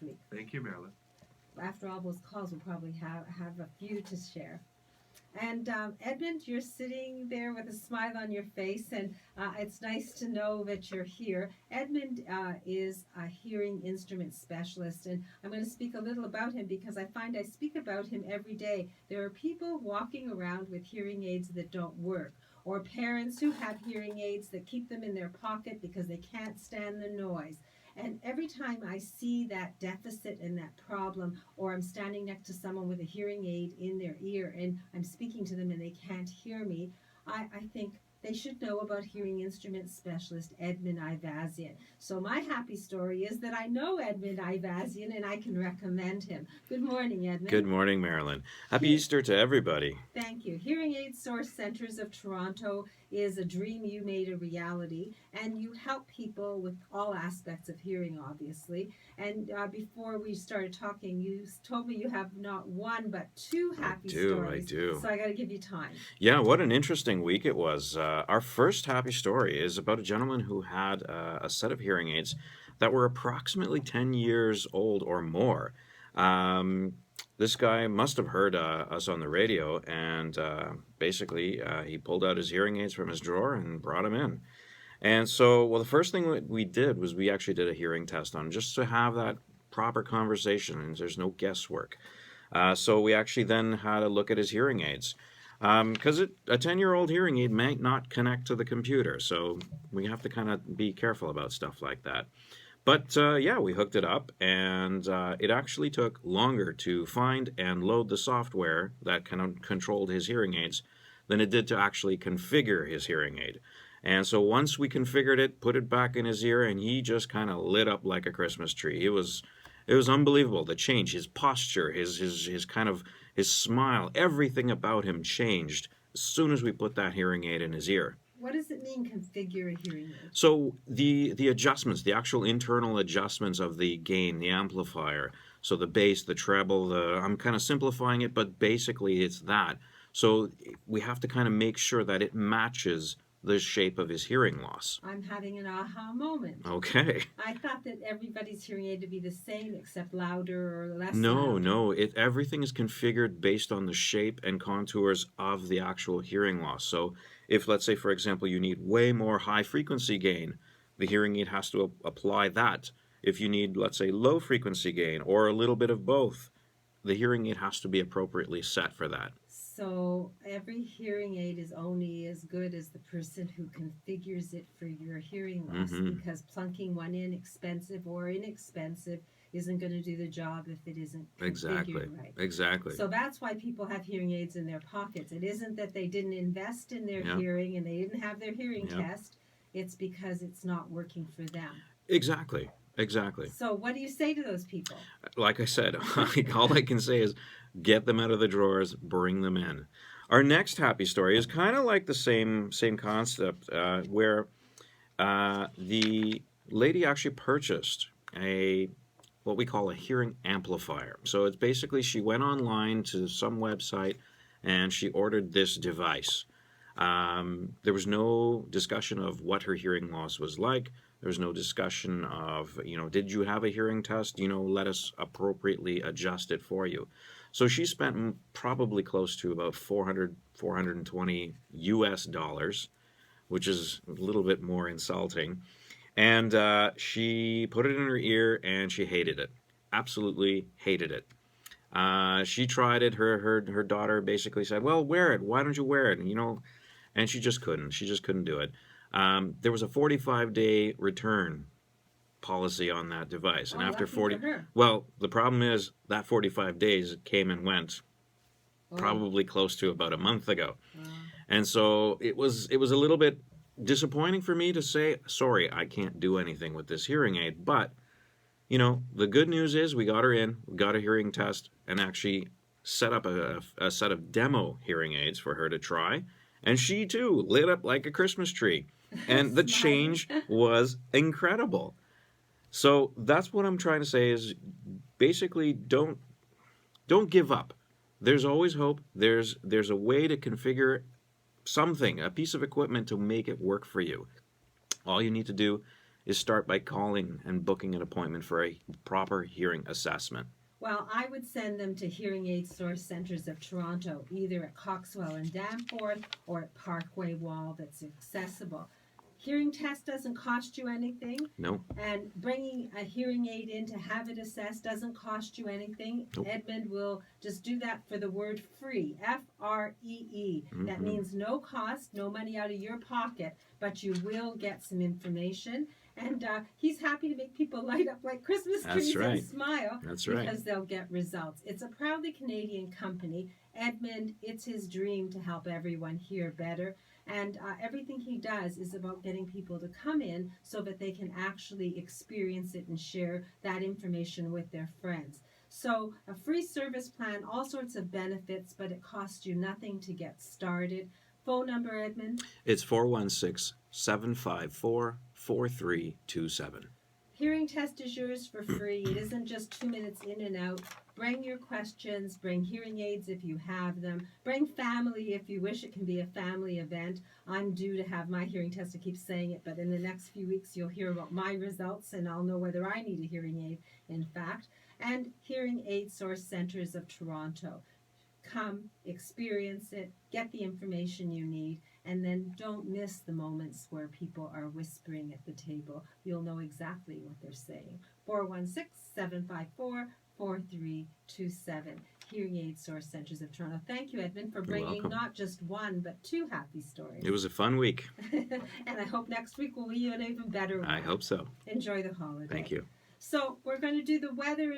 last week. Thank you, Marilyn. After all those calls, we'll probably have a few to share. And Edmund, you're sitting there with a smile on your face, and it's nice to know that you're here. Edmund is a hearing instrument specialist, and I'm going to speak a little about him because I find I speak about him every day. There are people walking around with hearing aids that don't work, or parents who have hearing aids that keep them in their pocket because they can't stand the noise. And every time I see that deficit and that problem, or I'm standing next to someone with a hearing aid in their ear and I'm speaking to them and they can't hear me, I think they should know about hearing instrument specialist Edmund Ivazian. So my happy story is that I know Edmund Ivazian and I can recommend him. Good morning, Edmund. Good morning, Marilyn. Happy Easter to everybody. Thank you. Hearing Aid Source Centers of Toronto is a dream you made a reality, and you help people with all aspects of hearing, obviously. And before we started talking, you told me you have not one but two happy stories. I do. So I got to give you time. Yeah, what an interesting week it was. Our first happy story is about a gentleman who had a set of hearing aids that were approximately 10 years old or more. This guy must have heard us on the radio, and basically he pulled out his hearing aids from his drawer and brought them in. And so, well, the first thing we did was we actually did a hearing test on him, just to have that proper conversation, and there's no guesswork. So we actually then had a look at his hearing aids. Because a 10-year-old hearing aid might not connect to the computer, so we have to kind of be careful about stuff like that. But yeah, we hooked it up, and it actually took longer to find and load the software that kind of controlled his hearing aids than it did to actually configure his hearing aid. And so once we configured it, put it back in his ear, and he just kind of lit up like a Christmas tree. It was unbelievable, the change, his posture, his kind of his smile, everything about him changed as soon as we put that hearing aid in his ear. What does it mean, configure a hearing aid? So the adjustments, the actual internal adjustments of the gain, the amplifier, so the bass, the treble, I'm kind of simplifying it, but basically it's that. So we have to kind of make sure that it matches the shape of his hearing loss. I'm having an aha moment. Okay. I thought that everybody's hearing aid would be the same except louder or less No, loud. everything is configured based on the shape and contours of the actual hearing loss. So if, let's say, for example, you need way more high frequency gain, the hearing aid has to apply that. If you need, let's say, low frequency gain or a little bit of both, the hearing aid has to be appropriately set for that. So every hearing aid is only as good as the person who configures it for your hearing loss, because plunking one in, expensive or inexpensive, isn't going to do the job if it isn't configured right. Exactly. So that's why people have hearing aids in their pockets. It isn't that they didn't invest in their hearing and they didn't have their hearing test. It's because it's not working for them. Exactly. So what do you say to those people? Like I said, all I can say is get them out of the drawers, bring them in. Our next happy story is kind of like the same concept, where the lady actually purchased what we call a hearing amplifier. So it's basically she went online to some website and she ordered this device. There was no discussion of what her hearing loss was like. There was no discussion of, did you have a hearing test? Let us appropriately adjust it for you. So she spent probably close to about $420 US, which is a little bit more insulting. And she put it in her ear and she hated it. Absolutely hated it. She tried it. Her daughter basically said, well, wear it. Why don't you wear it? And she just couldn't. She just couldn't do it. There was a 45-day return policy on that device. And after 40, well, the problem is that 45 days came and went probably close to about a month ago. And so it was a little bit disappointing for me to say, sorry, I can't do anything with this hearing aid. But, the good news is we got her in, we got a hearing test, and actually set up a set of demo hearing aids for her to try. And she, too, lit up like a Christmas tree. And the change was incredible. So that's what I'm trying to say is basically don't give up. There's always hope. There's a way to configure something, a piece of equipment to make it work for you. All you need to do is start by calling and booking an appointment for a proper hearing assessment. Well, I would send them to Hearing Aid Source Centers of Toronto, either at Coxwell and Danforth or at Parkway Wall that's accessible. Hearing test doesn't cost you anything, No, and bringing a hearing aid in to have it assessed doesn't cost you anything. Nope. Edmund will just do that for the word free, Free. That Mhm. means no cost, no money out of your pocket, but you will get some information. And he's happy to make people light up like Christmas That's trees right. and smile That's right. because they'll get results. It's a proudly Canadian company. Edmund, it's his dream to help everyone hear better. And everything he does is about getting people to come in so that they can actually experience it and share that information with their friends. So, a free service plan, all sorts of benefits, but it costs you nothing to get started. Phone number, Edmund? It's 416-754-4327. Hearing test is yours for free. It isn't just 2 minutes in and out. Bring your questions, bring hearing aids if you have them, bring family if you wish. It can be a family event. I'm due to have my hearing test. I keep saying it, but in the next few weeks you'll hear about my results and I'll know whether I need a hearing aid, in fact. And Hearing Aid Source Centers of Toronto. Come, experience it, get the information you need, and then don't miss the moments where people are whispering at the table. You'll know exactly what they're saying. 416-754-4327. Hearing Aid Source Centers of Toronto. Thank you, Edmund, for bringing welcome. not just one, but two happy stories. It was a fun week. And I hope next week will be an even better one. I hope so. Enjoy the holiday. Thank you. So we're going to do the weather in